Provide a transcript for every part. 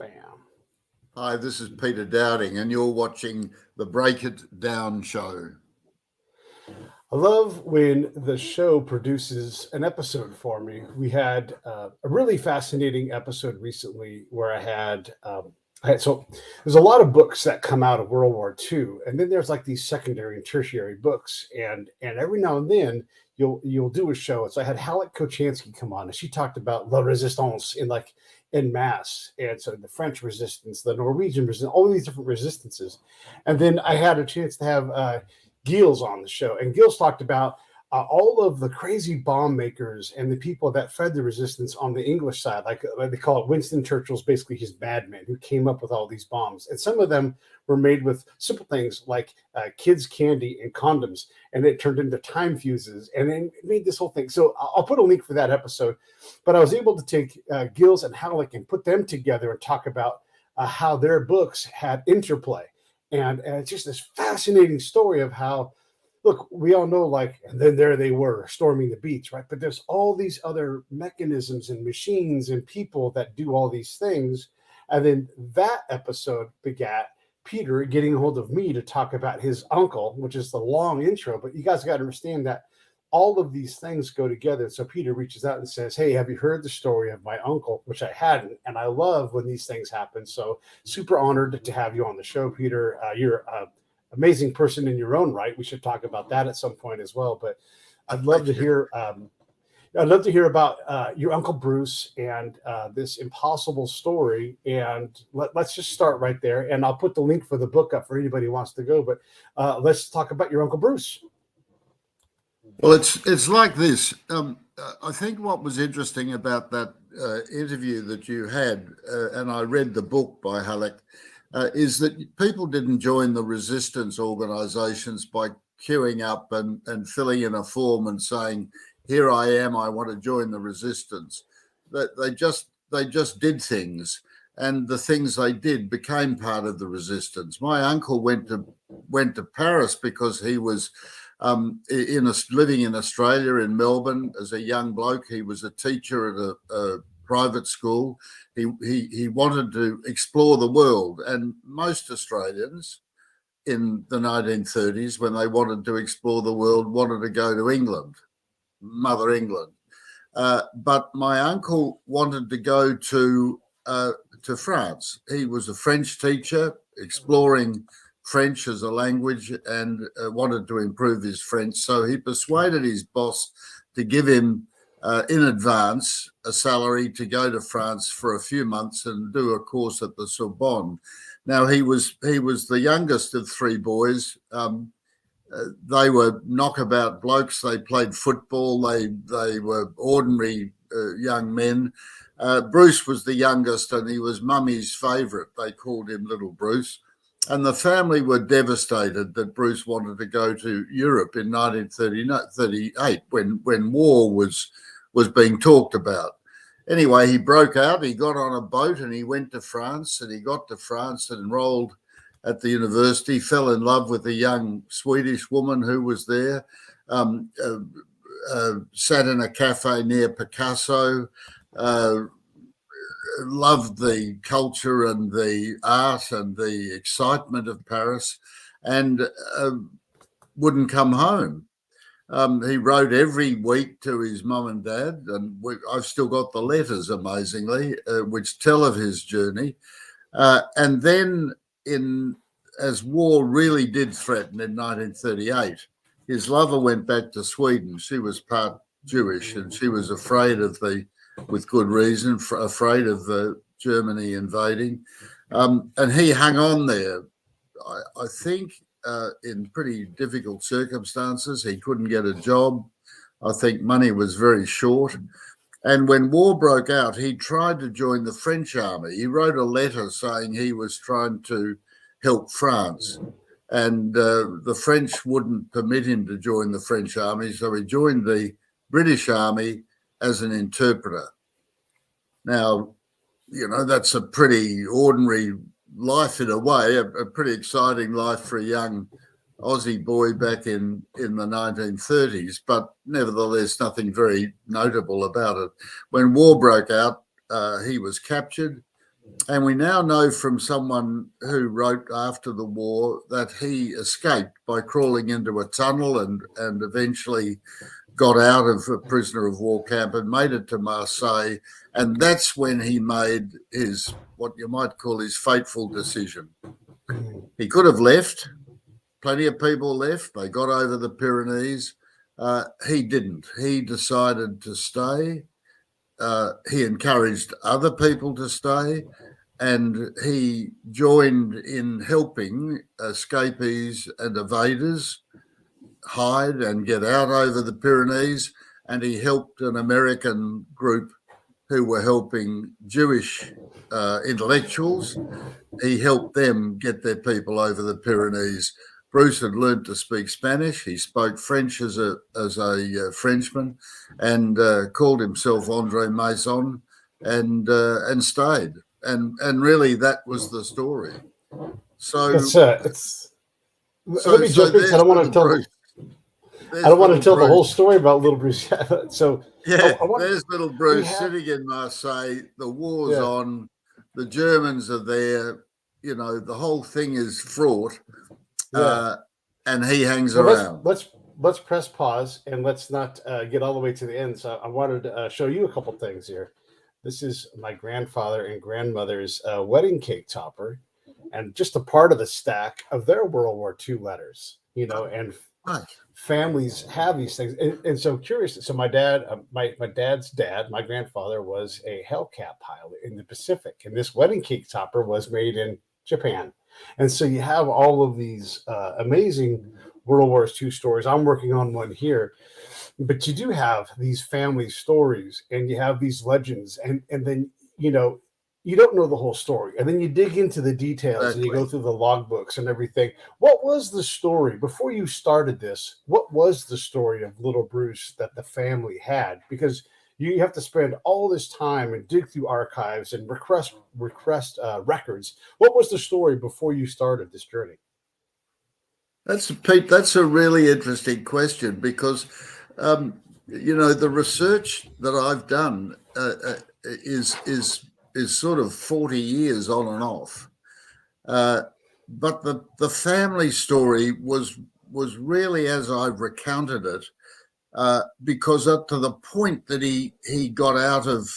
Bam. Hi, this is Peter Dowding, and you're watching the Break It Down show. I love when the show produces an episode for me. We had a really fascinating episode recently where so there's a lot of books that come out of World War II, and then there's like these secondary and tertiary books, and every now and then you'll do a show. So I had Halleck Kochansky come on, and she talked about La Resistance in mass, and so the French resistance, the Norwegian resistance, all these different resistances, and then I had a chance to have Gilles on the show, and Gilles talked about all of the crazy bomb makers and the people that fed the resistance on the English side, like they call it Winston Churchill's basically his madmen who came up with all these bombs. And some of them were made with simple things like kids' candy and condoms, and it turned into time fuses, and then made this whole thing. So I'll put a link for that episode. But I was able to take Gilles and Halleck and put them together and talk about how their books had interplay. And it's just this fascinating story of how, look, we all know, and then there they were storming the beach, right? But there's all these other mechanisms and machines and people that do all these things. And then that episode begat Peter getting a hold of me to talk about his uncle, which is the long intro. But you guys got to understand that all of these things go together. So Peter reaches out and says, hey, have you heard the story of my uncle? Which I hadn't. And I love when these things happen. So super honored to have you on the show, Peter. You're an amazing person in your own right. We should talk about that at some point as well. But I'd love to hear about your Uncle Bruce and this impossible story. And let's just start right there. And I'll put the link for the book up for anybody who wants to go. But let's talk about your Uncle Bruce. Well, it's like this. I think what was interesting about that interview that you had, and I read the book by Halleck, is that people didn't join the resistance organizations by queuing up and filling in a form and saying, here I am, I want to join the resistance. They just did things, and the things they did became part of the resistance. My uncle went to Paris because he was living in Australia, in Melbourne, as a young bloke. He was a teacher at a private school. He wanted to explore the world, and most Australians in the 1930s, when they wanted to explore the world, wanted to go to England, Mother England. But my uncle wanted to go to France. He was a French teacher, exploring French as a language, and wanted to improve his French. So he persuaded his boss to give him in advance a salary to go to France for a few months and do a course at the Sorbonne. Now he was the youngest of three boys. They were knockabout blokes. They played football. They were ordinary young men. Bruce was the youngest, and he was Mummy's favourite. They called him Little Bruce. And the family were devastated that Bruce wanted to go to Europe in 1938 when war was being talked about. Anyway, he broke out, he got on a boat and he went to France, and he got to France and enrolled at the university, fell in love with a young Swedish woman who was there, sat in a cafe near Picasso, loved the culture and the art and the excitement of Paris, and wouldn't come home. He wrote every week to his mum and dad, and I've still got the letters, amazingly, which tell of his journey. And then, as war really did threaten in 1938, his lover went back to Sweden. She was part Jewish, and she was afraid with good reason, afraid of Germany invading. And he hung on there, I think, in pretty difficult circumstances. He couldn't get a job. I think money was very short. And when war broke out, he tried to join the French army. He wrote a letter saying he was trying to help France. And the French wouldn't permit him to join the French army, so he joined the British army as an interpreter. Now, that's a pretty ordinary life in a way, a pretty exciting life for a young Aussie boy back in the 1930s, but nevertheless, nothing very notable about it. When war broke out, he was captured. And we now know from someone who wrote after the war that he escaped by crawling into a tunnel and eventually got out of a prisoner of war camp and made it to Marseille. And that's when he made his, what you might call his fateful decision. He could have left. Plenty of people left. They got over the Pyrenees. He didn't. He decided to stay. He encouraged other people to stay, and he joined in helping escapees and evaders hide and get out over the Pyrenees, and he helped an American group who were helping Jewish intellectuals. He helped them get their people over the Pyrenees. Bruce had learned to speak Spanish. He spoke French as a Frenchman, and called himself Andre Maison, and stayed. And really, that was the story. So let me jump in. I don't want to tell. I don't want to tell the whole story about Little Bruce. So there's little Bruce sitting in Marseille. The war's on. The Germans are there. You know, the whole thing is fraught. And he hangs around. Let's press pause and let's not get all the way to the end. So I wanted to show you a couple things here. This is my grandfather and grandmother's wedding cake topper, and just a part of the stack of their World War II letters. You know, and families have these things, and so curious. So my dad, my dad's dad, my grandfather was a Hellcat pilot in the Pacific, and this wedding cake topper was made in Japan. And so you have all of these amazing World War II stories. I'm working on one here, but you do have these family stories, and you have these legends, and then you don't know the whole story, and then you dig into the details and you go through the logbooks and everything. What was the story before you started this? What was the story of Little Bruce that the family had? Because you have to spend all this time and dig through archives and request records. What was the story before you started this journey? That's a really interesting question, because the research that I've done is sort of 40 years on and off. But the family story was really as I've recounted it, because up to the point that he got out of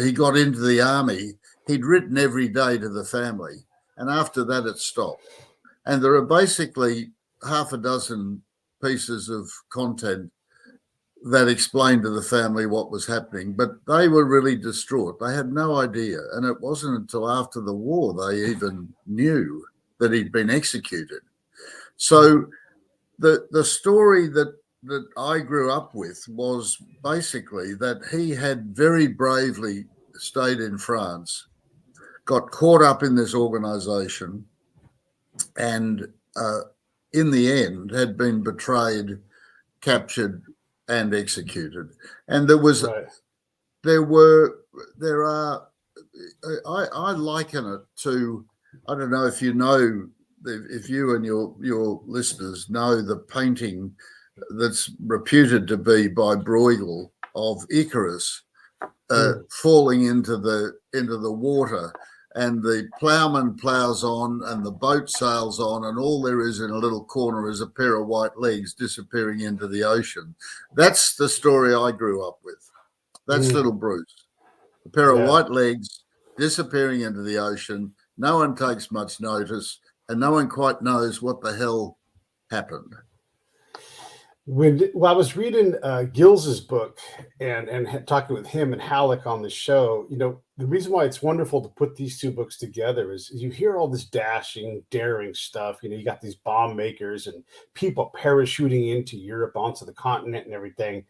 he got into the army, he'd written every day to the family, and after that it stopped. And there are basically half a dozen pieces of content that explained to the family what was happening, but they were really distraught. They had no idea, and it wasn't until after the war they even knew that he'd been executed. So the story that I grew up with was basically that he had very bravely stayed in France, got caught up in this organization, and in the end had been betrayed, captured, and executed. And I liken it to, I don't know if if you and your listeners know the painting that's reputed to be by Bruegel of Icarus falling into the water, and the ploughman ploughs on and the boat sails on, and all there is in a little corner is a pair of white legs disappearing into the ocean. That's the story I grew up with. That's Little Bruce. A pair of white legs disappearing into the ocean. No one takes much notice, and no one quite knows what the hell happened. When I was reading Gills's book and talking with him and Halleck on the show, the reason why it's wonderful to put these two books together is you hear all this dashing, daring stuff. You got these bomb makers and people parachuting into Europe, onto the continent and everything.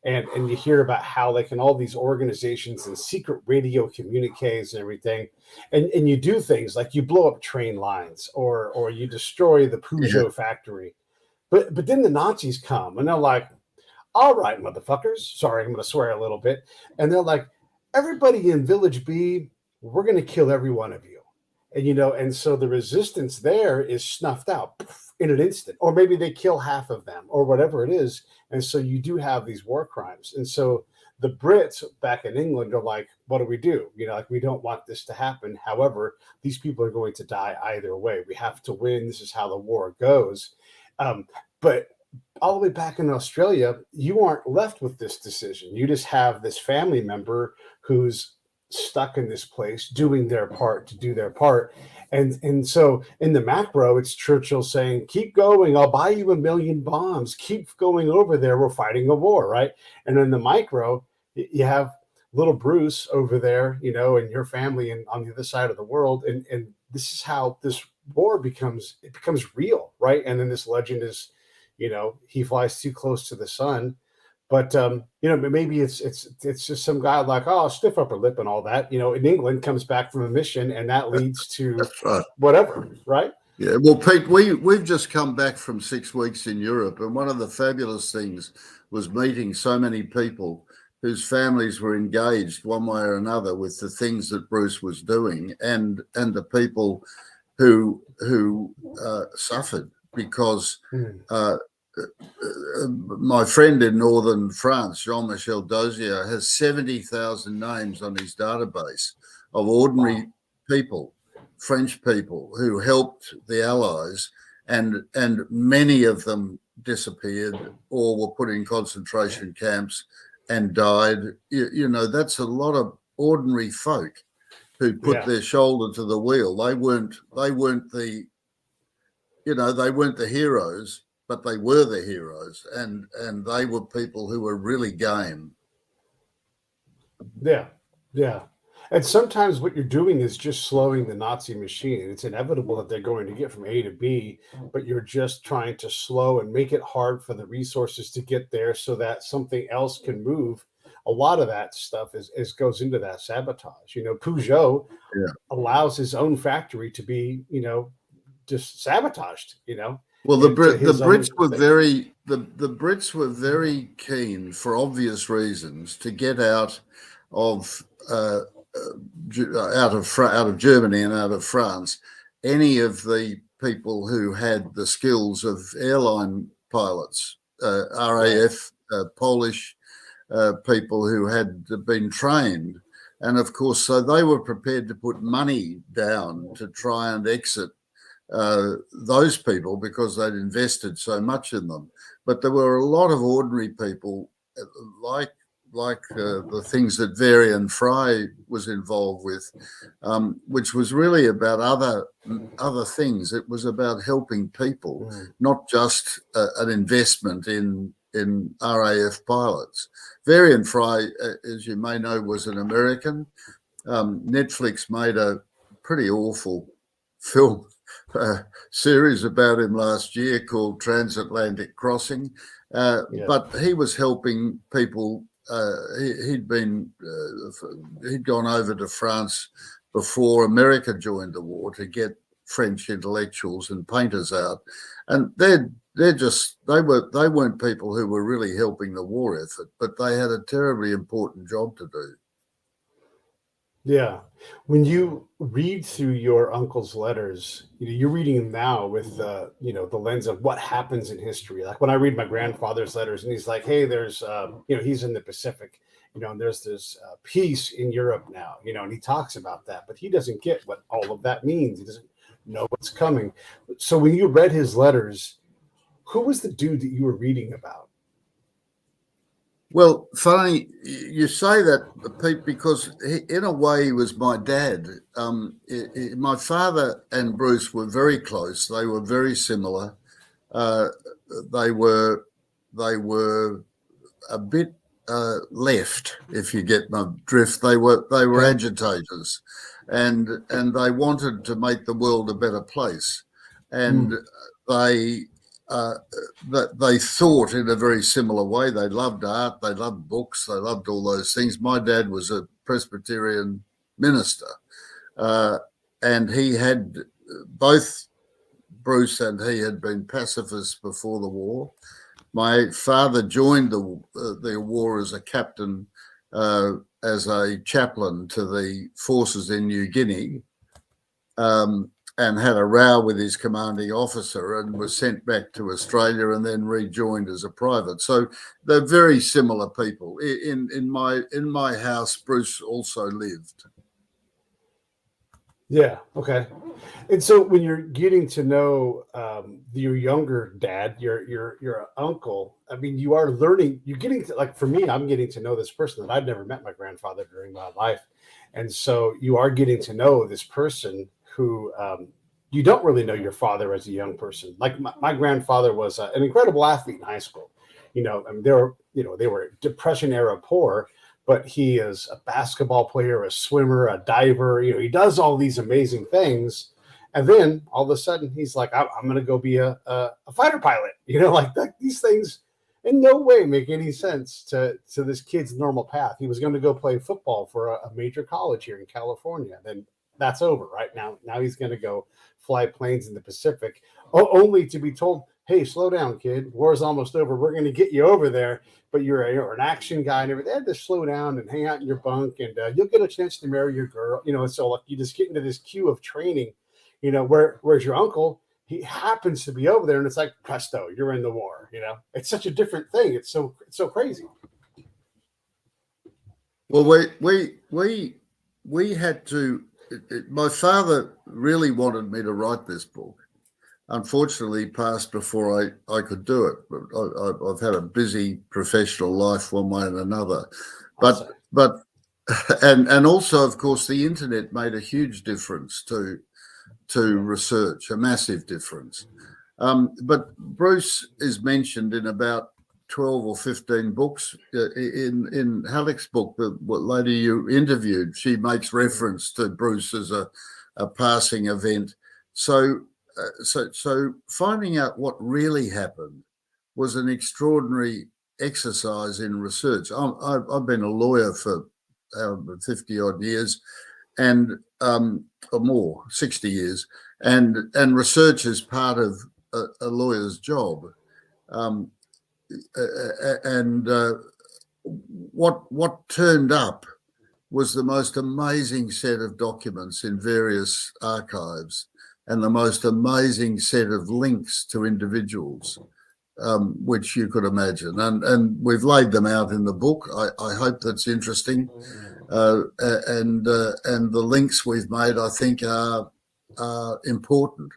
And you hear about Halleck and all these organizations and secret radio communiques and everything. And you do things like you blow up train lines or you destroy the Peugeot factory. But then the Nazis come and they're like, all right, motherfuckers. Sorry, I'm going to swear a little bit. And they're like, everybody in Village B, we're going to kill every one of you. And, and so the resistance there is snuffed out in an instant. Or maybe they kill half of them or whatever it is. And so you do have these war crimes. And so The Brits back in England are like, what do we do? Like, we don't want this to happen. However, these people are going to die either way. We have to win. This is how the war goes. But all the way back in Australia, you aren't left with this decision. You just have this family member who's stuck in this place doing their part to do their part. And so in the macro, it's Churchill saying, keep going, I'll buy you 1,000,000 bombs, keep going over there, we're fighting a war, right? And in the micro, you have little Bruce over there, and your family and on the other side of the world. And this is how this war becomes real, right? And then this legend is, he flies too close to the sun. But maybe it's just some guy like, oh, stiff upper lip and all that. In England, comes back from a mission, and that leads to right. whatever, right? Yeah. Well, Pete, we've just come back from 6 weeks in Europe, and one of the fabulous things was meeting so many people whose families were engaged one way or another with the things that Bruce was doing, and the people who suffered because. My friend in northern France, Jean-Michel Dozier, has 70,000 names on his database of ordinary people, French people, who helped the Allies, and many of them disappeared or were put in concentration camps and died. That's a lot of ordinary folk who put their shoulder to the wheel. They weren't the heroes, but they were the heroes, and they were people who were really game. Yeah. And sometimes what you're doing is just slowing the Nazi machine. It's inevitable that they're going to get from A to B, but you're just trying to slow and make it hard for the resources to get there so that something else can move. A lot of that stuff is goes into that sabotage. Peugeot allows his own factory to be, just sabotaged, Well, the Brits were very keen, for obvious reasons, to get out of Germany and out of France any of the people who had the skills of airline pilots, RAF, Polish people who had been trained, and of course, so they were prepared to put money down to try and exit those people because they'd invested so much in them. But there were a lot of ordinary people like the things that Varian Fry was involved with, which was really about other things. It was about helping people, not just an investment in RAF pilots. Varian Fry, as you may know, was an American. Netflix made a pretty awful film series about him last year called Transatlantic Crossing, but he was helping people. He'd gone over to France before America joined the war to get French intellectuals and painters out, and they weren't people who were really helping the war effort, but they had a terribly important job to do. Yeah. When you read through your uncle's letters, you're reading them now with the lens of what happens in history. Like when I read my grandfather's letters and he's like, hey, there's, he's in the Pacific, and there's this peace in Europe now, and he talks about that, but he doesn't get what all of that means. He doesn't know what's coming. So when you read his letters, who was the dude that you were reading about? Well, funny you say that, Pete, because in a way he was my dad. My father and Bruce were very close. They were very similar. They were a bit left, if you get my drift. They were agitators, and they wanted to make the world a better place, and they thought in a very similar way. They loved art, they loved books, they loved all those things. My dad was a Presbyterian minister, and he had both Bruce and he had been pacifists before the war. My father joined the war as a captain, as a chaplain to the forces in New Guinea. and had a row with his commanding officer and was sent back to Australia and then rejoined as a private. So they're very similar people. In my house, Bruce also lived. Yeah. Okay. And so when you're getting to know your younger dad, your uncle, I mean, you are learning. You're getting to, like, for me, I'm getting to know this person that I've never met my grandfather during my life, and so you are getting to know this person who you don't really know your father as a young person. Like my grandfather was an incredible athlete in high school. I mean, they were Depression era poor, but he is a basketball player, a swimmer, a diver. He does all these amazing things. And then all of a sudden he's like, I'm going to go be a fighter pilot. Like that, these things in no way make any sense to this kid's normal path. He was going to go play football for a major college here in California. Then that's over right now. Now he's going to go fly planes in the Pacific, only to be told, hey, slow down, kid. War's almost over. We're going to get you over there. But you're an action guy and everything. They had to slow down and hang out in your bunk, and you'll get a chance to marry your girl. So like you just get into this queue of training, whereas your uncle, he happens to be over there, and it's like presto, you're in the war. It's such a different thing. It's so crazy. Well, we had to. My father really wanted me to write this book. Unfortunately, he passed before I could do it. But I've had a busy professional life one way and another. But and also, of course, the internet made a huge difference to research, a massive difference. But Bruce is mentioned in about 12 or 15 books. In Halleck's book, what lady you interviewed, she makes reference to Bruce as a passing event. So finding out what really happened was an extraordinary exercise in research. I've been a lawyer for 50 odd years, and or more, 60 years, and research is part of a lawyer's job. What turned up was the most amazing set of documents in various archives, and the most amazing set of links to individuals, which you could imagine. And we've laid them out in the book. I hope that's interesting. And the links we've made, I think, are important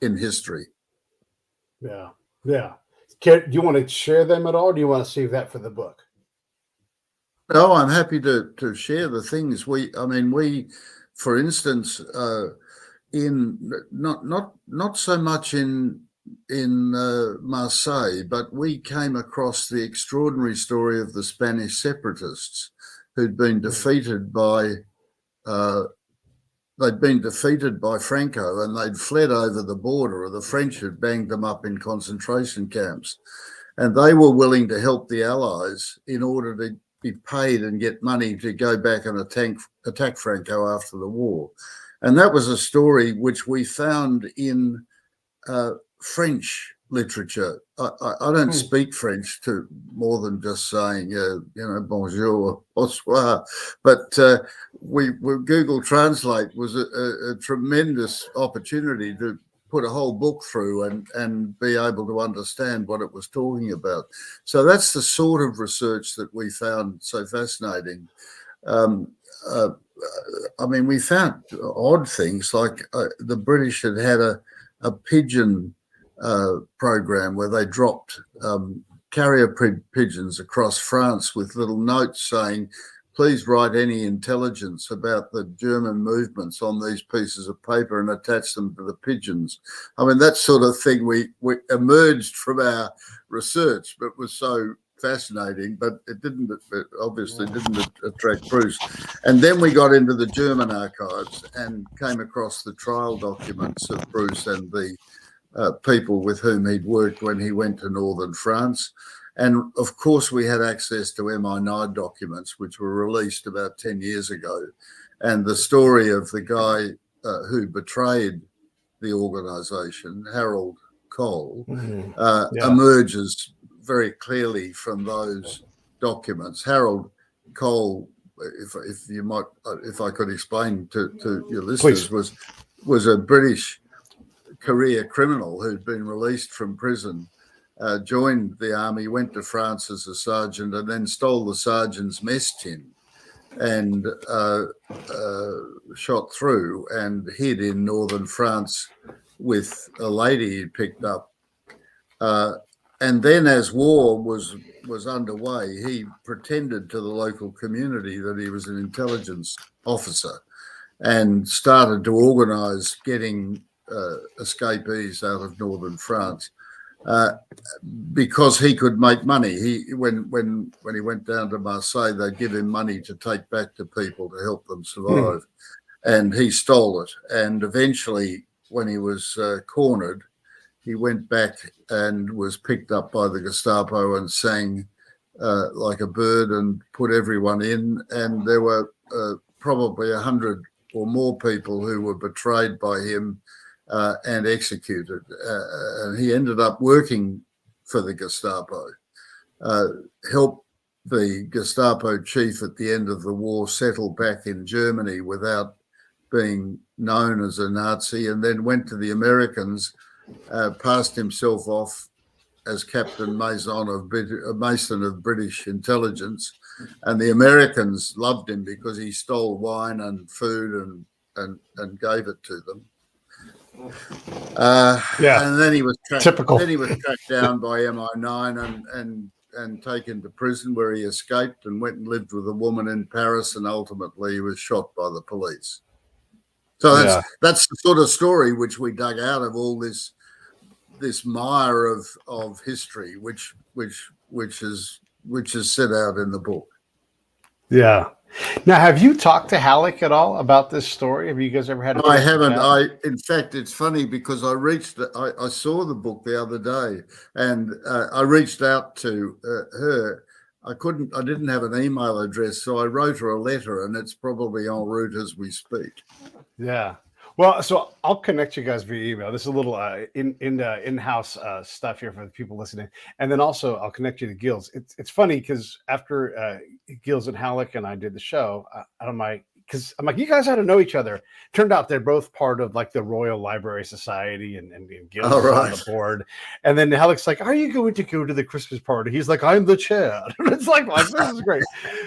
in history. Yeah. Do you want to share them at all, or do you want to save that for the book? No, I'm happy to share the things we, for instance, in not so much in Marseille, but we came across the extraordinary story of the Spanish separatists who'd been defeated by Franco, and they'd fled over the border, or the French had banged them up in concentration camps, and they were willing to help the Allies in order to be paid and get money to go back and attack Franco after the war. And that was a story which we found in French literature. I don't speak French to more than just saying, bonjour, bonsoir. But Google Translate was a tremendous opportunity to put a whole book through and be able to understand what it was talking about. So that's the sort of research that we found so fascinating. We found odd things like the British had a pigeon program where they dropped carrier pigeons across France with little notes saying, please write any intelligence about the German movements on these pieces of paper and attach them to the pigeons. That sort of thing we emerged from our research, but was so fascinating, but it obviously didn't attract Bruce. And then we got into the German archives and came across the trial documents of Bruce and the people with whom he'd worked when he went to northern France. And of course, we had access to MI9 documents, which were released about 10 years ago. And the story of the guy who betrayed the organization, Harold Cole, emerges very clearly from those documents. Harold Cole, if I could explain to your listeners, was a British career criminal who'd been released from prison, joined the army, went to France as a sergeant, and then stole the sergeant's mess tin and shot through and hid in northern France with a lady he'd picked up. And then as war was underway, he pretended to the local community that he was an intelligence officer and started to organise getting escapees out of northern France because he could make money. When he went down to Marseille, they'd give him money to take back to people to help them survive, and he stole it. And eventually, when he was cornered, he went back and was picked up by the Gestapo and sang like a bird and put everyone in. And there were probably 100 or more people who were betrayed by him and executed. And he ended up working for the Gestapo, helped the Gestapo chief at the end of the war settle back in Germany without being known as a Nazi, and then went to the Americans, passed himself off as Captain Mason of British intelligence, and the Americans loved him because he stole wine and food and gave it to them. And then he was tracked down by MI9 and taken to prison, where he escaped and went and lived with a woman in Paris, and ultimately he was shot by the police. So that's the sort of story which we dug out of all this mire of history, which is set out in the book. Yeah. Now, have you talked to Halleck at all about this story? Have you guys ever had? I haven't. In fact, it's funny because I saw the book the other day, and I reached out to her. I didn't have an email address, so I wrote her a letter, and it's probably en route as we speak. Yeah. Well, so I'll connect you guys via email. This is a little in-house stuff here for the people listening, and then also I'll connect you to Gills. It's funny because after Gills and Halleck and I did the show, I'm like, you guys ought to know each other. Turned out they're both part of like the Royal Library Society, and Gills is on the board. And then Halleck's like, "Are you going to go to the Christmas party?" He's like, "I'm the chair." It's like this is great.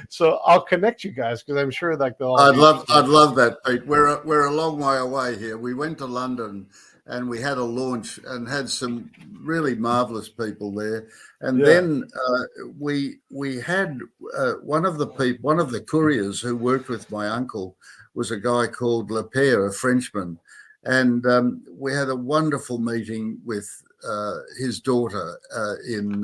So I'll connect you guys because I'm sure like they'll. I'd love that, Pete. We're a long way away here. We went to London and we had a launch and had some really marvelous people there. And then we had one of the couriers who worked with my uncle was a guy called Lepere, a Frenchman, and we had a wonderful meeting with his daughter in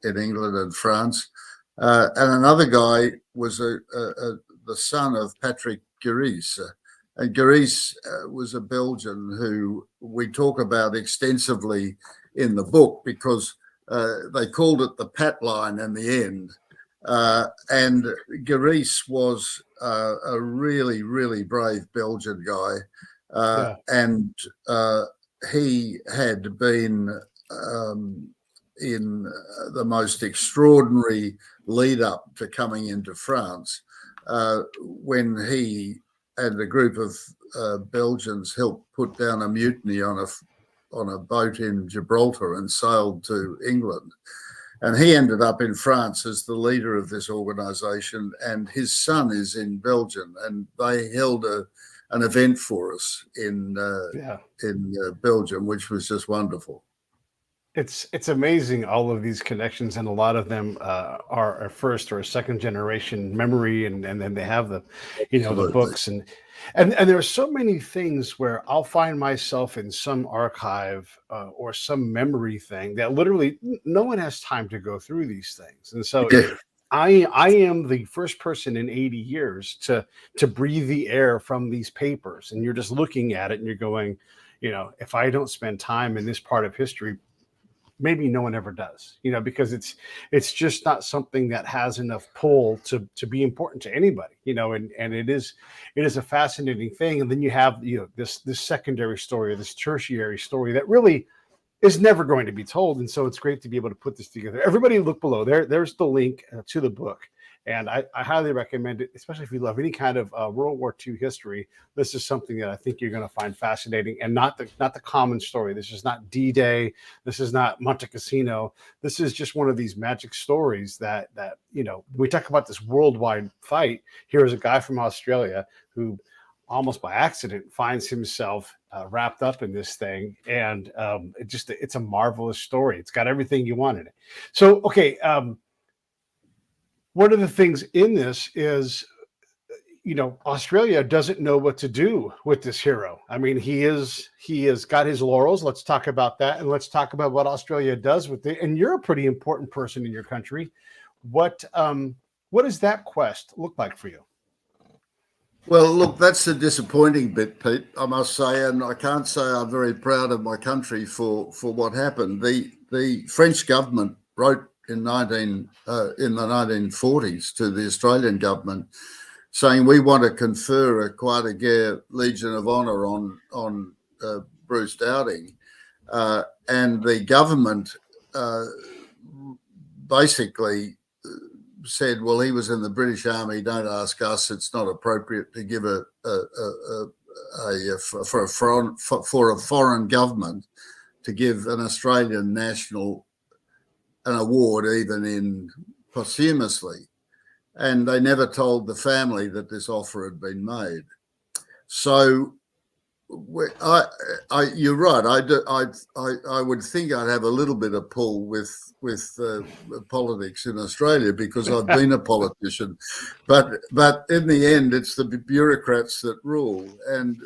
England and France, and another guy was the son of Patrick Giris. And Giris was a Belgian who we talk about extensively in the book because they called it the Pat line in the end. And Giris was a really, really brave Belgian guy. And he had been in the most extraordinary lead up to coming into France when he and a group of Belgians helped put down a mutiny on a boat in Gibraltar and sailed to England. And he ended up in France as the leader of this organization, and his son is in Belgium, and they held an event for us in Belgium, which was just wonderful. It's amazing, all of these connections, and a lot of them are a first or a second generation memory, and then they have the the books and there are so many things where I'll find myself in some archive or some memory thing that literally no one has time to go through these things, and so I am the first person in 80 years to breathe the air from these papers, and you're just looking at it and you're going, if I don't spend time in this part of history, maybe no one ever does, because it's just not something that has enough pull to be important to anybody, and it is a fascinating thing. And then you have, this secondary story, or this tertiary story that really is never going to be told. And so it's great to be able to put this together. Everybody look below there's the link to the book. And I highly recommend it, especially if you love any kind of World War II history. This is something that I think you're going to find fascinating, and not the common story. This is not D-Day. This is not Monte Cassino. This is just one of these magic stories that we talk about this worldwide fight. Here is a guy from Australia who almost by accident finds himself wrapped up in this thing, and it's a marvelous story. It's got everything you want in it. So okay, one of the things in this is, Australia doesn't know what to do with this hero. I mean, he has got his laurels. Let's talk about that, and let's talk about what Australia does with it. And you're a pretty important person in your country. What does that quest look like for you? Well, look, that's the disappointing bit, Pete, I must say, and I can't say I'm very proud of my country for what happened. The French government wrote in the 1940s to the Australian government saying we want to confer a Croix de Guerre Legion of Honour on Bruce Dowding, and the government basically said, well, he was in the British Army, don't ask us, it's not appropriate to give for a foreign government to give an Australian national an award, even in posthumously. And they never told the family that this offer had been made. So you're right. I would think I'd have a little bit of pull with politics in Australia because I've been a politician, but in the end, it's the bureaucrats that rule, and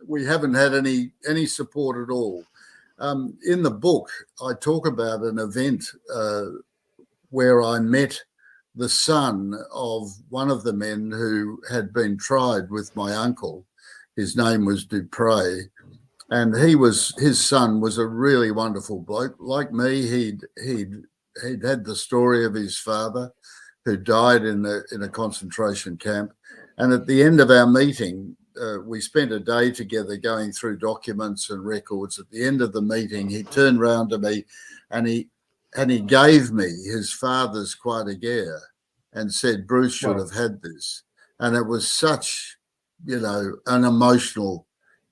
we haven't had any support at all. In the book, I talk about an event where I met the son of one of the men who had been tried with my uncle. His name was Dupre, and his son was a really wonderful bloke. Like me, he'd had the story of his father, who died in a concentration camp. And at the end of our meeting, we spent a day together going through documents and records. At the end of the meeting, he turned round to me, and he gave me his father's Croix de Guerre and said, Bruce should have had this. And it was such,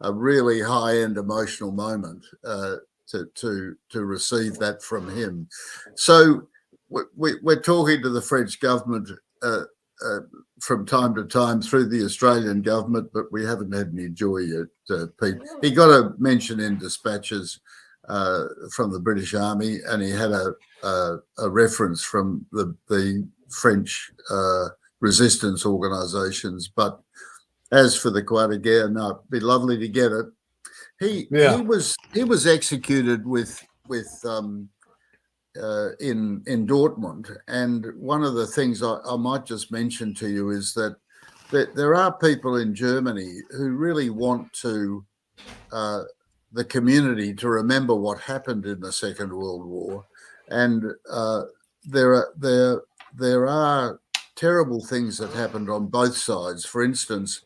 a really high-end emotional moment to receive that from him. So we're talking to the French government from time to time through the Australian government, but we haven't had any joy yet, Pete. He got a mention in dispatches from the British Army, and he had a reference from the French resistance organisations, but as for the Croix de Guerre, no, it'd be lovely to get it. He was executed in Dortmund, and one of the things I might just mention to you is that there are people in Germany who really want the community to remember what happened in the Second World War, and there are terrible things that happened on both sides. For instance,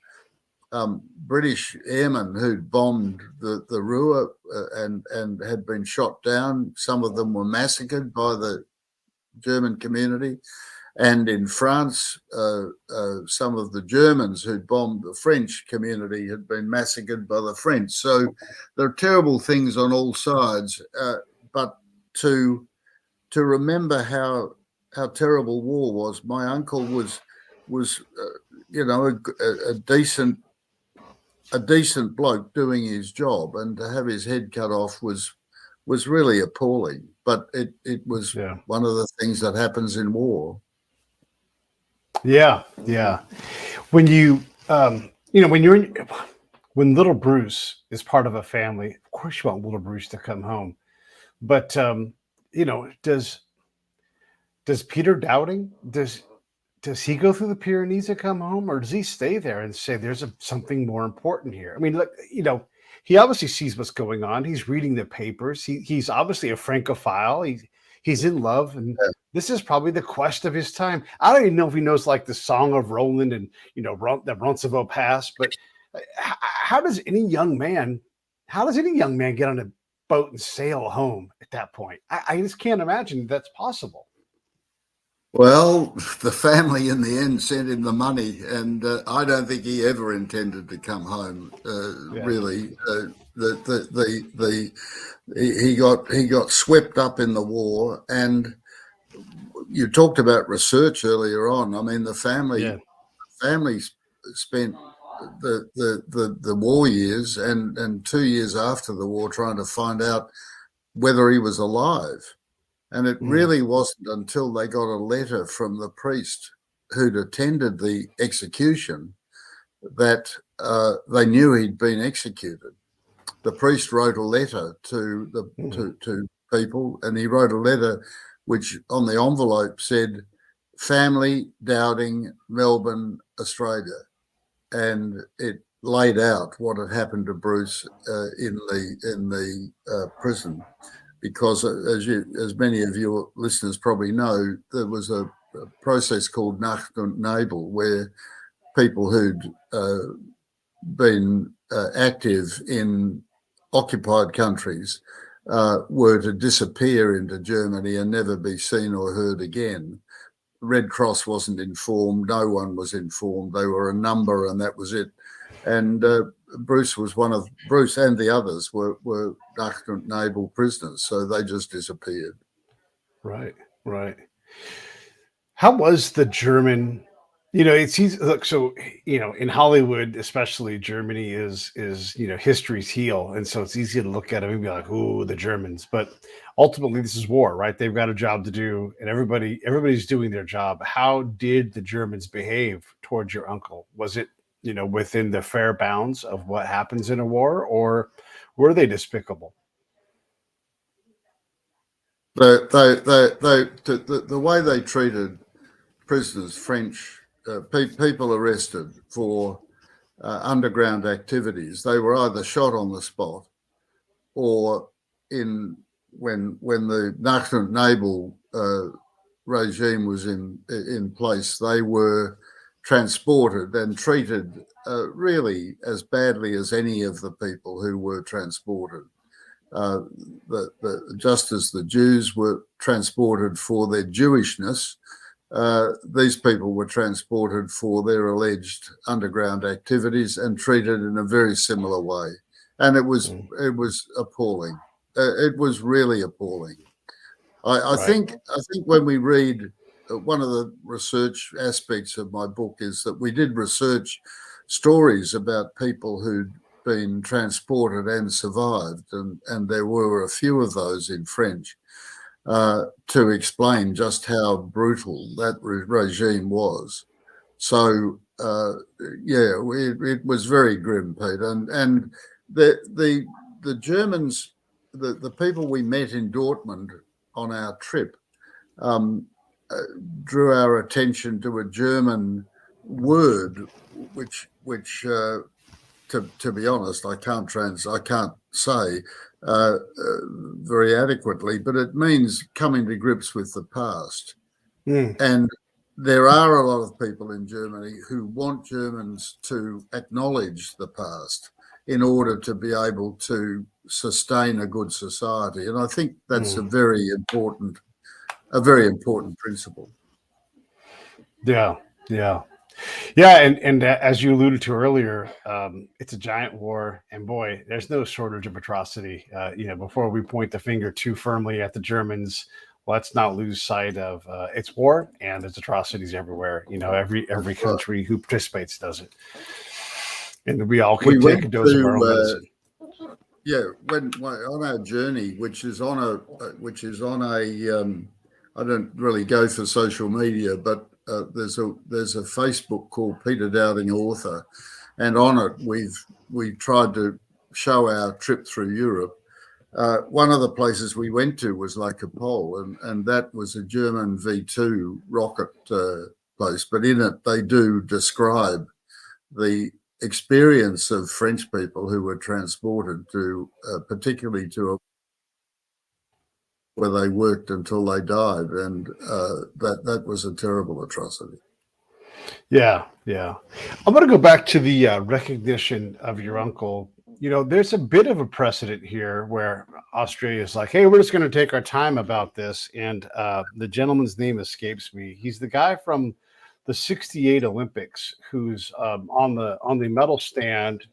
British airmen who'd bombed the Ruhr and had been shot down. Some of them were massacred by the German community. And in France, some of the Germans who'd bombed the French community had been massacred by the French. So there are terrible things on all sides. But to remember how terrible war was, my uncle was a decent bloke doing his job, and to have his head cut off was really appalling. But it was one of the things that happens in war. Yeah. When when little Bruce is part of a family, of course you want little Bruce to come home. But does Peter Dowding, does he go through the Pyrenees and come home, or does he stay there and say there's something more important here? I mean, look, he obviously sees what's going on. He's reading the papers. He's obviously a Francophile. He's in love, and this is probably the quest of his time. I don't even know if he knows like the Song of Roland and the Roncevaux Pass. But how does any young man get on a boat and sail home at that point? I just can't imagine that's possible. Well, the family in the end sent him the money, and I don't think he ever intended to come home. Really, he got swept up in the war, and you talked about research earlier on. I mean, the family spent the war years and 2 years after the war trying to find out whether he was alive. And it really wasn't until they got a letter from the priest who'd attended the execution that they knew he'd been executed. The priest wrote a letter to people, and he wrote a letter which on the envelope said, "Family, Dowding, Melbourne, Australia," and it laid out what had happened to Bruce in the prison. Because as many of your listeners probably know, there was a process called Nacht und Nebel, where people who'd been active in occupied countries were to disappear into Germany and never be seen or heard again. Red Cross wasn't informed, no one was informed. They were a number, and that was it. And Bruce and the others were Nacht und Nebel prisoners, so they just disappeared. Right. How was the German? It's easy. Look, so in Hollywood, especially, Germany is history's heel, and so it's easy to look at it and be like, "Ooh, the Germans." But ultimately, this is war, right? They've got a job to do, and everybody's doing their job. How did the Germans behave towards your uncle? Was it within the fair bounds of what happens in a war, or were they despicable? The way they treated prisoners, French people arrested for underground activities, they were either shot on the spot, or when the Nacht und Nebel regime was in place, they were transported and treated really as badly as any of the people who were transported. Just as the Jews were transported for their Jewishness, these people were transported for their alleged underground activities and treated in a very similar way. And it was appalling. It was really appalling. I think when we read, one of the research aspects of my book is that we did research stories about people who'd been transported and survived, and there were a few of those in French to explain just how brutal that regime was. So it was very grim, Peter, and the Germans, the people we met in Dortmund on our trip, drew our attention to a German word which to be honest, I can't say very adequately, but it means coming to grips with the past. And there are a lot of people in Germany who want Germans to acknowledge the past in order to be able to sustain a good society. And I think that's a very important principle. Yeah. And as you alluded to earlier, it's a giant war, and boy, there's no shortage of atrocity. Before we point the finger too firmly at the Germans, let's not lose sight of it's war, and there's atrocities everywhere. Every country who participates does it, and we all can take a dose of our own medicine. When on our journey, which is on a I don't really go for social media, but there's a Facebook called Peter Dowding Author, and on it we tried to show our trip through Europe. One of the places we went to was La Capole, and that was a German V2 rocket place. But in it, they do describe the experience of French people who were transported to, particularly to where they worked until they died, and that was a terrible atrocity. Yeah. I'm going to go back to the recognition of your uncle there's a bit of a precedent here where Australia is like, hey, we're just going to take our time about this. And the gentleman's name escapes me. He's the guy from the '68 Olympics who's on the medal stand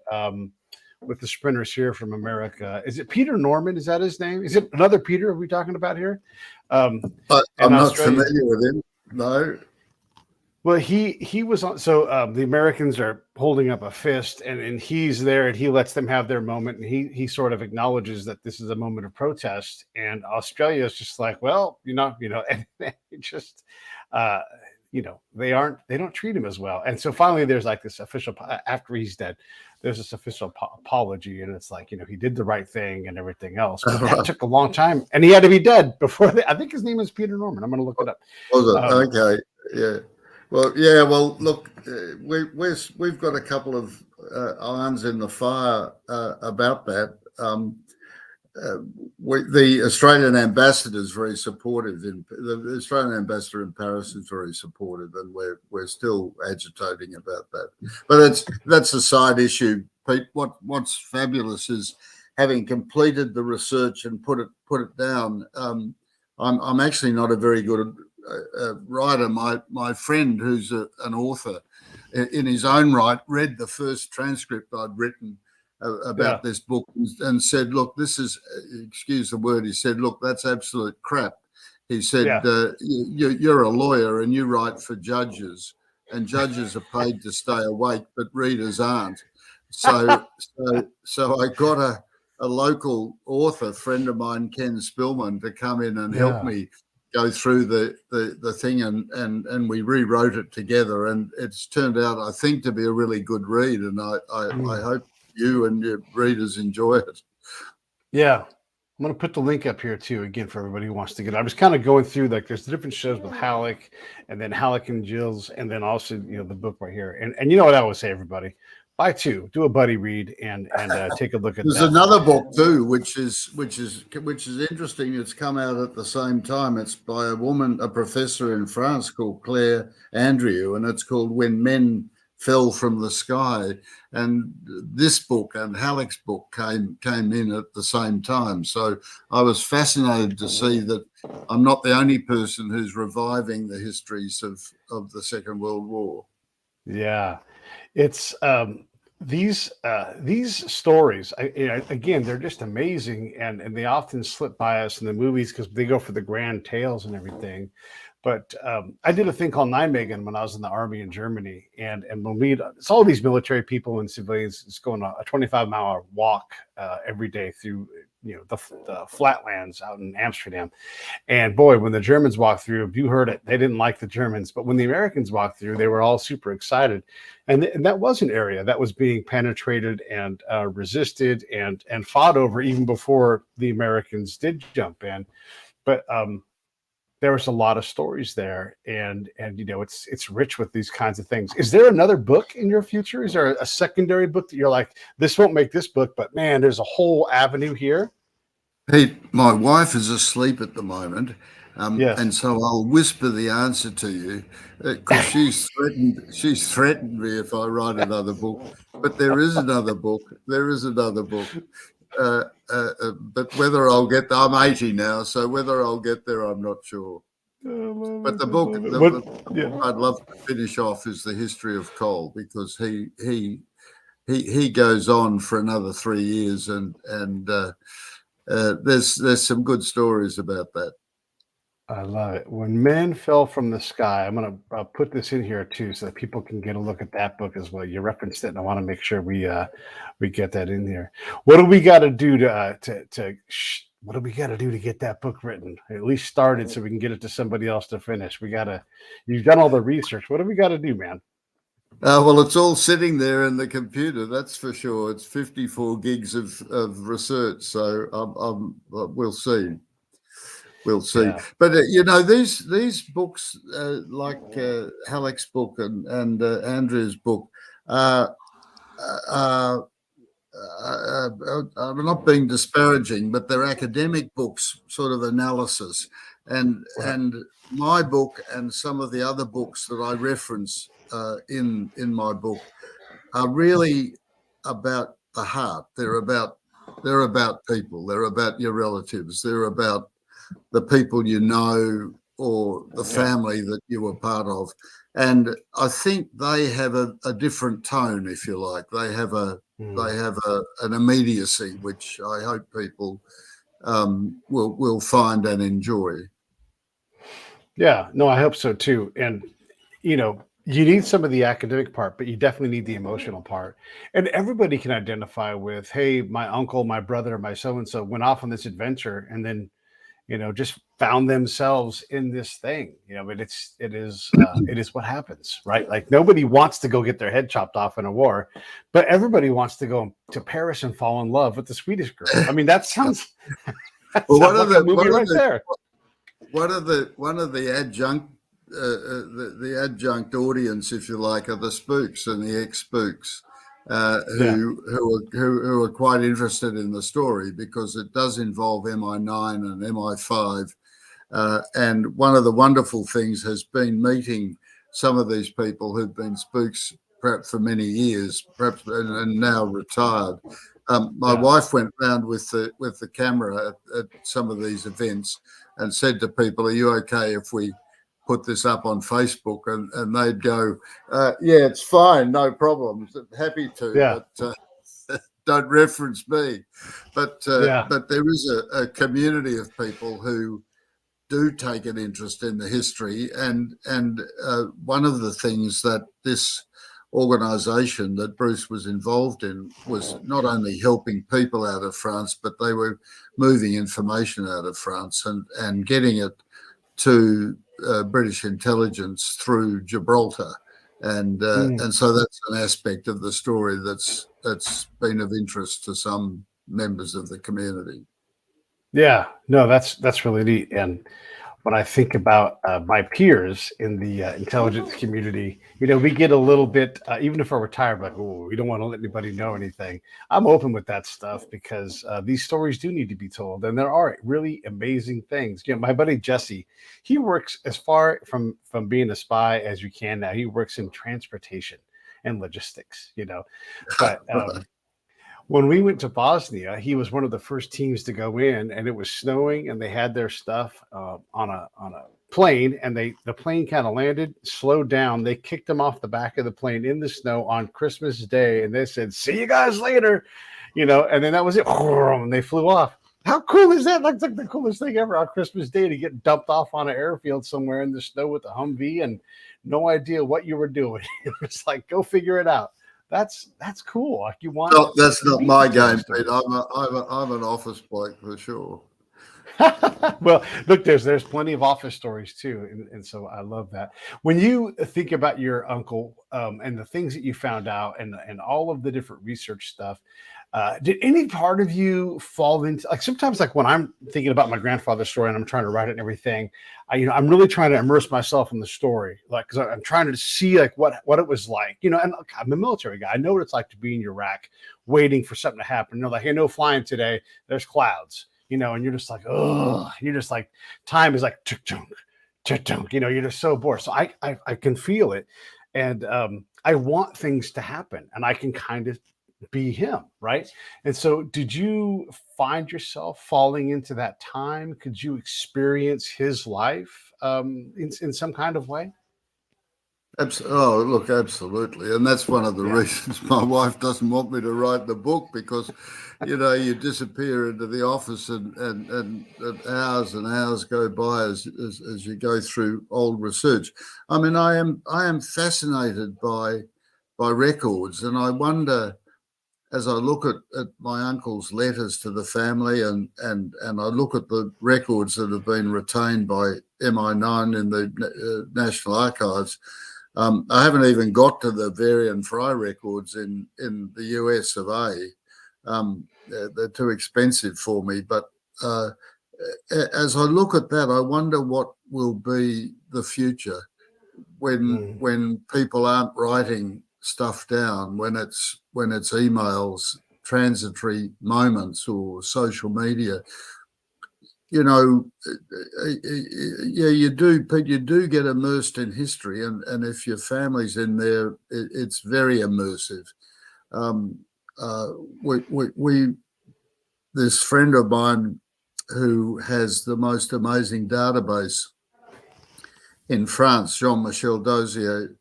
with the sprinters here from America. Is it Peter Norman? Is that his name? Is it another Peter? Are we talking about here? I'm not familiar with him. No. Well, he was on. So the Americans are holding up a fist, and he's there, and he lets them have their moment, and he sort of acknowledges that this is a moment of protest, and Australia is just like, well, and they just, they don't treat him as well, and so finally there's like this official after he's dead, there's this official apology, and it's like he did the right thing and everything else, but that took a long time, and he had to be dead before. I think his name is Peter Norman. I'm going to look it up. Was it? Okay, yeah. Well, yeah. Well, look, we've got a couple of irons in the fire about that. The Australian ambassador is very supportive. The Australian ambassador in Paris is very supportive, and we're still agitating about that. But that's a side issue, Pete. What's fabulous is having completed the research and put it down. I'm actually not a very good writer. My friend, who's an author in his own right, read the first transcript I'd written about this book and said, look, this is, excuse the word, he said, look, that's absolute crap. He said, you're a lawyer and you write for judges, and judges are paid to stay awake, but readers aren't. So I got a local author friend of mine, Ken Spillman, to come in and help me go through the thing, and we rewrote it together, and it's turned out, I think, to be a really good read, and I hope you and your readers enjoy it. Yeah, I'm going to put the link up here too, again, for everybody who wants to get it. I was kind of going through, like, there's the different shows with Halleck, and then Halleck and Jills, and then also the book right here. And you know what I always say, everybody, buy two, do a buddy read, and take a look at. There's another book too, which is interesting. It's come out at the same time. It's by a professor in France called Claire Andrieux, and it's called When Men Fell from the Sky. And this book and Halleck's book came in at the same time. So I was fascinated to see that I'm not the only person who's reviving the histories of the Second World War. Yeah, it's these stories. Again, they're just amazing, and they often slip by us in the movies because they go for the grand tales and everything. But I did a thing called Nijmegen when I was in the army in Germany, and when it's all these military people and civilians just going a 25-mile walk every day through the flatlands out in Amsterdam. And boy, when the Germans walked through, you heard it, they didn't like the Germans. But when the Americans walked through, they were all super excited. And that was an area that was being penetrated and resisted and fought over even before the Americans did jump in. But there was a lot of stories there, and it's rich with these kinds of things. Is there another book in your future? Is there a secondary book that you're like, this won't make this book, but man, there's a whole avenue here? Pete, my wife is asleep at the moment, yes. And so I'll whisper the answer to you, because she's threatened me if I write another book. But there is another book. But whether I'll get there, I'm 80 now, so whether I'll get there, I'm not sure. But the book I'd love to finish off is the history of coal, because he goes on for another 3 years, and there's some good stories about that. I love it. When Men Fell from the Sky. I'm going to put this in here too, so that people can get a look at that book as well. You referenced it, and I want to make sure we get that in here. What do we got to do what do we got to do to get that book written? At least started, so we can get it to somebody else to finish. You've done all the research. What do we got to do, man? Well, it's all sitting there in the computer, that's for sure. It's 54 gigs of research, so we'll see. We'll see. Yeah. But these books, like Halleck's book and Andrew's book, I'm not being disparaging, but they're academic books, sort of analysis. And my book and some of the other books that I reference in my book are really about the heart. They're about people. They're about your relatives. They're about the people you know or the family that you were part of. And I think they have a different tone, if you like. They have an immediacy which I hope people will find and enjoy. Yeah, no, I hope so too. And you need some of the academic part, but you definitely need the emotional part. And everybody can identify with, hey, my uncle, my brother, my so and so went off on this adventure, and then just found themselves in this thing. But it is what happens, right? Like nobody wants to go get their head chopped off in a war, but everybody wants to go to Paris and fall in love with the Swedish girl. I mean, that sounds Well, like a movie right there. One of the adjunct audience, if you like, are the spooks and the ex-spooks, who are quite interested in the story because it does involve MI9 and MI5. And one of the wonderful things has been meeting some of these people who've been spooks perhaps for many years, perhaps and now retired. My wife went round with the camera at some of these events and said to people, "Are you okay if we put this up on Facebook?" And they'd go, "Yeah, it's fine, no problems, happy to, but don't reference me." But there is a community of people who do take an interest in the history, and one of the things that this organisation that Bruce was involved in was not only helping people out of France, but they were moving information out of France and getting it to British intelligence through Gibraltar, and so that's an aspect of the story that's been of interest to some members of the community. Yeah, no, that's really neat. And when I think about my peers in the intelligence community, we get a little bit, even if we're retired, like, oh, we don't want to let anybody know anything. I'm open with that stuff because these stories do need to be told. And there are really amazing things. My buddy Jesse, he works as far from being a spy as you can now. He works in transportation and logistics, but when we went to Bosnia, he was one of the first teams to go in, and it was snowing, and they had their stuff on a plane, and the plane kind of landed, slowed down. They kicked him off the back of the plane in the snow on Christmas Day, and they said, "See you guys later," and then that was it, and they flew off. How cool is that? That's like the coolest thing ever on Christmas Day, to get dumped off on an airfield somewhere in the snow with a Humvee and no idea what you were doing. It's like, go figure it out. That's cool. Like, you want. No, that's not my game, Pete. I'm an office bloke for sure. Well, look, there's plenty of office stories too, and so I love that. When you think about your uncle and the things that you found out, and all of the different research stuff, did any part of you fall into, like, sometimes, like when I'm thinking about my grandfather's story and I'm trying to write it and everything, I'm really trying to immerse myself in the story, like, because I'm trying to see like what it was like, and look, I'm a military guy. I know what it's like to be in Iraq, waiting for something to happen. Like, hey, no flying today. There's clouds. And you're just like, oh, you're just like, time is like, you're just so bored. So I can feel it. And I want things to happen, and I can kind of be him. Right. And so did you find yourself falling into that time? Could you experience his life in some kind of way? Oh, look, absolutely. And that's one of the reasons my wife doesn't want me to write the book, because, you disappear into the office and hours and hours go by as you go through old research. I mean, I am fascinated by records, and I wonder, as I look at my uncle's letters to the family and I look at the records that have been retained by MI9 in the National Archives. I haven't even got to the Varian Fry records in the US of A. They're too expensive for me. But as I look at that, I wonder what will be the future when people aren't writing stuff down, when it's emails, transitory moments, or social media. You do, Pete, you do get immersed in history, and if your family's in there, it's very immersive. we this friend of mine who has the most amazing database in France, Jean-Michel Dozier,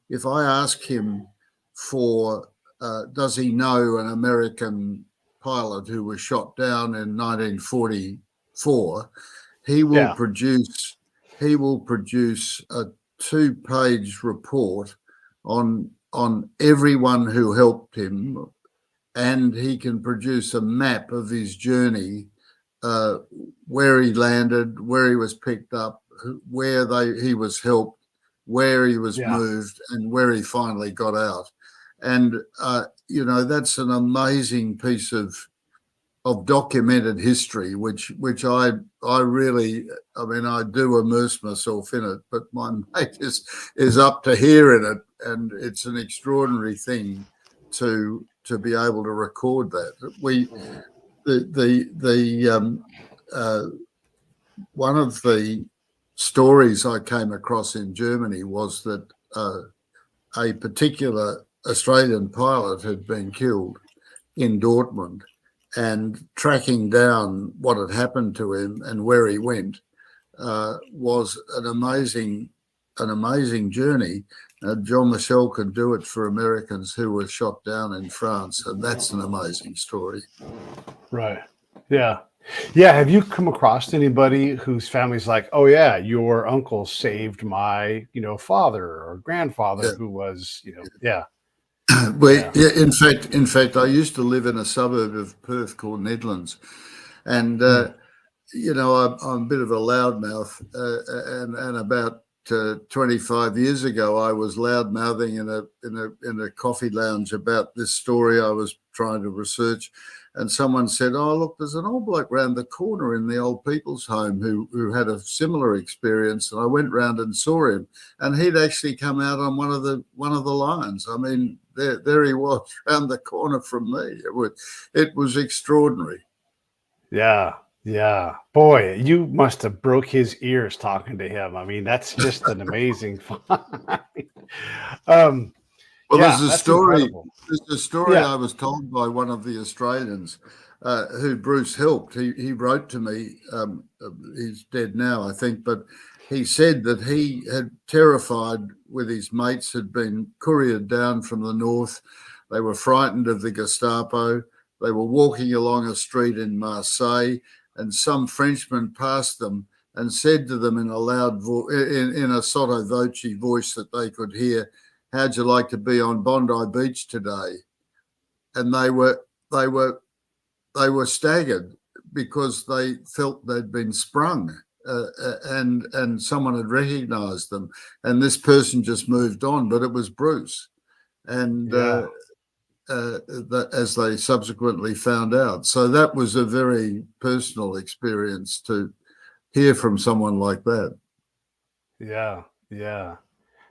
if I ask him for, does he know an American pilot who was shot down in 1944, he will produce a 2-page report on everyone who helped him, and he can produce a map of his journey, where he landed, where he was picked up, where he was helped, where he was moved, and where he finally got out. And that's an amazing piece of documented history, which I really, I do immerse myself in it, but my mate is up to here in it, and it's an extraordinary thing to be able to record that. One of the stories I came across in Germany was that a particular Australian pilot had been killed in Dortmund, and tracking down what had happened to him and where he went was an amazing journey. John Michel could do it for Americans who were shot down in France, and that's an amazing story. Right. Yeah. Yeah. Have you come across anybody whose family's like, oh yeah, your uncle saved my, father or grandfather who was, In fact, I used to live in a suburb of Perth called Nedlands, and I'm a bit of a loudmouth, and about 25 years ago, I was loudmouthing in a coffee lounge about this story I was trying to research, and someone said, "Oh, look, there's an old bloke round the corner in the old people's home who had a similar experience." And I went round and saw him, and he'd actually come out on one of the lines. I mean, there he was round the corner from me. It was extraordinary. Yeah. Yeah, boy, you must have broke his ears talking to him. I mean, that's just an amazing find. There's a story. Incredible. There's a story I was told by one of the Australians who Bruce helped. He wrote to me. He's dead now, I think, but he said that he had, terrified with his mates, had been couriered down from the north. They were frightened of the Gestapo. They were walking along a street in Marseille, and some Frenchman passed them and said to them in a loud in a sotto voce voice that they could hear, "How'd you like to be on Bondi Beach today?" And they were staggered because they felt they'd been sprung, and someone had recognised them, and this person just moved on, but it was Bruce, and as they subsequently found out. So that was a very personal experience to hear from someone like that. Yeah, yeah.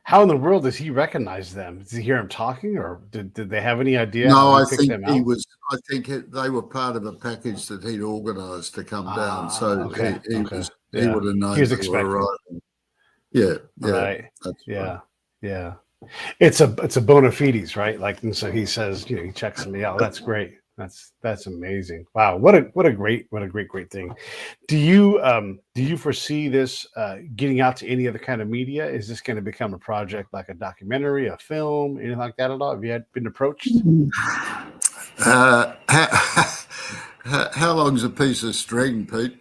How in the world does he recognize them? Did he hear him talking, or did they have any idea? No, I think he was. I think they were part of a package that he'd organised to come down. So he would have known. He was expecting. Yeah. Right. That's right. Yeah. It's a bona fides, right? Like, and so he says, he checks me out. That's great. That's amazing. Wow. What a great thing. Do you foresee this getting out to any other kind of media? Is this going to become a project like a documentary, a film, anything like that at all? Have you been approached? How long's a piece of string, Pete?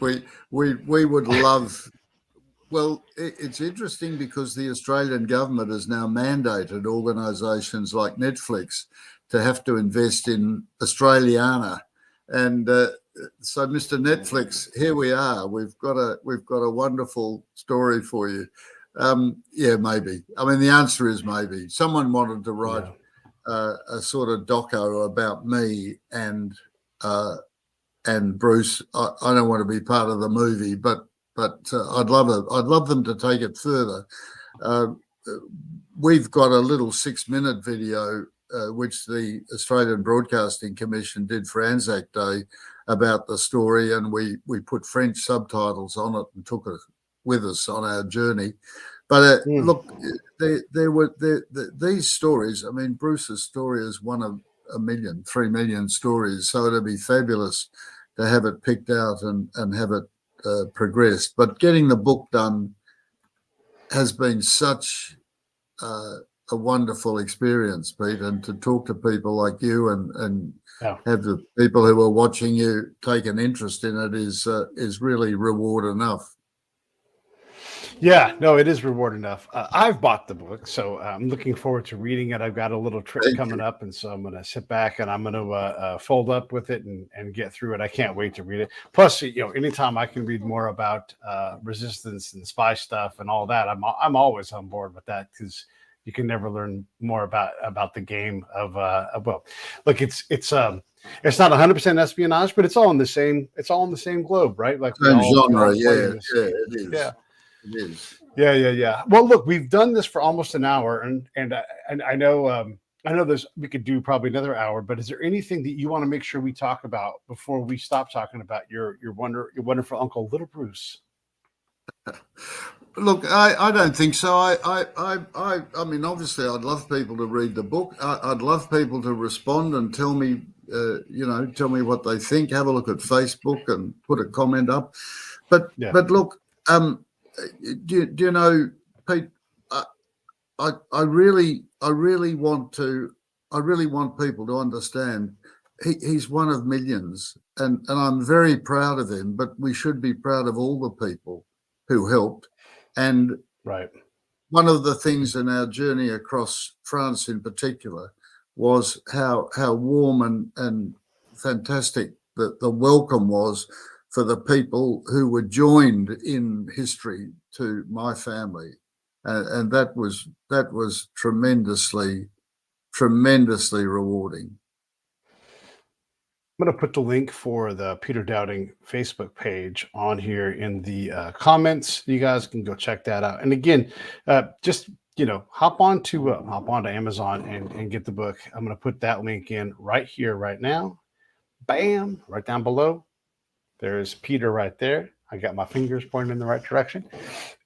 We would love. Well, it's interesting because the Australian government has now mandated organisations like Netflix to have to invest in Australiana, and so Mr. Netflix, here we are. We've got a wonderful story for you. Yeah, maybe. I mean, the answer is maybe. Someone wanted to write a sort of doco about me and Bruce. I don't want to be part of the movie, but I'd love them to take it further. We've got a little 6-minute video which the Australian Broadcasting Commission did for Anzac Day about the story, and we put French subtitles on it and took it with us on our journey. But look, there were these stories. I mean, Bruce's story is one of 3 million stories. So it'd be fabulous to have it picked out and have it progressed. But getting the book done has been such a wonderful experience, Pete, and to talk to people like you and have the people who are watching you take an interest in it is really reward enough. Yeah, no, it is reward enough. I've bought the book, so I'm looking forward to reading it. I've got a little trip coming up, and so I'm going to sit back and I'm going to fold up with it and get through it. I can't wait to read it. Plus, anytime I can read more about resistance and spy stuff and all that, I'm always on board with that, because you can never learn more about the game of well, look, it's not 100% espionage, but it's all in the same globe, right? Like same genre, yeah, it is. Yeah. It is. Yeah. Well, look, we've done this for almost an hour, and I know we could do probably another hour. But is there anything that you want to make sure we talk about before we stop talking about your wonderful uncle, Little Bruce? Look, I don't think so. I mean, obviously, I'd love people to read the book. I'd love people to respond and tell me, tell me what they think. Have a look at Facebook and put a comment up. But look. Do you know, Pete? I really want people to understand he's one of millions, and I'm very proud of him. But we should be proud of all the people who helped. And one of the things in our journey across France, in particular, was how warm and fantastic the welcome was for the people who were joined in history to my family, and that was tremendously rewarding. I'm going to put the link for the Peter Dowding Facebook page on here in the comments. You guys can go check that out. And again, just hop on to Amazon and get the book. I'm going to put that link in right here, right now. Bam! Right down below. There's Peter right there. I got my fingers pointing in the right direction.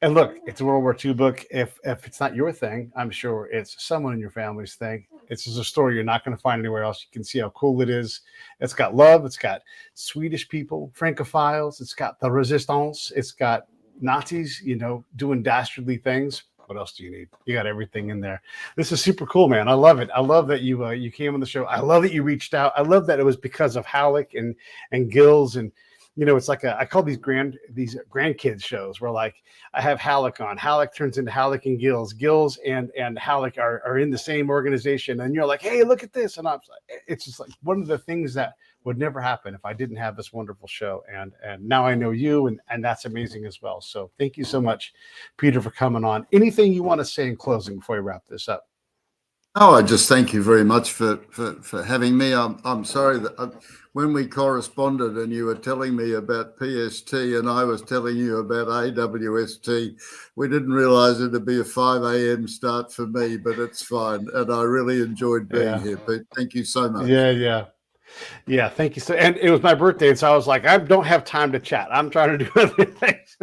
And look, it's a World War II book. If it's not your thing, I'm sure it's someone in your family's thing. It's just a story you're not going to find anywhere else. You can see how cool it is. It's got love. It's got Swedish people, Francophiles. It's got the resistance. It's got Nazis, doing dastardly things. What else do you need? You got everything in there. This is super cool, man. I love it. I love that you came on the show. I love that you reached out. I love that it was because of Halleck and Gills, and it's like I call these grandkids shows where, like, I have Halleck on. Halleck turns into Halleck and Gills. Gills and Halleck are in the same organization, and you're like, hey, look at this. And it's just like one of the things that would never happen if I didn't have this wonderful show. And now I know you, and that's amazing as well. So thank you so much, Peter, for coming on. Anything you want to say in closing before we wrap this up? Oh, I just thank you very much for having me. I'm sorry that when we corresponded and you were telling me about PST and I was telling you about AWST, we didn't realize it'd be a 5 a.m. start for me, but it's fine. And I really enjoyed being here, Pete. Thank you so much. Yeah, thank you. So, and it was my birthday, and so I was like, I don't have time to chat. I'm trying to do other things.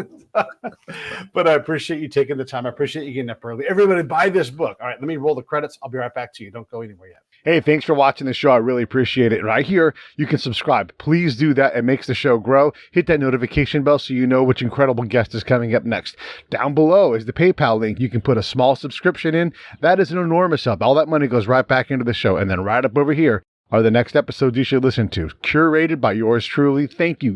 But I appreciate you taking the time. I appreciate you getting up early. Everybody, buy this book. All right, let me roll the credits. I'll be right back to you. Don't go anywhere yet. Hey, thanks for watching the show. I really appreciate it. Right here, you can subscribe. Please do that. It makes the show grow. Hit that notification bell so you know which incredible guest is coming up next. Down below is the PayPal link. You can put a small subscription in. That is an enormous help. All that money goes right back into the show. And then right up over here are the next episodes you should listen to, curated by yours truly. Thank you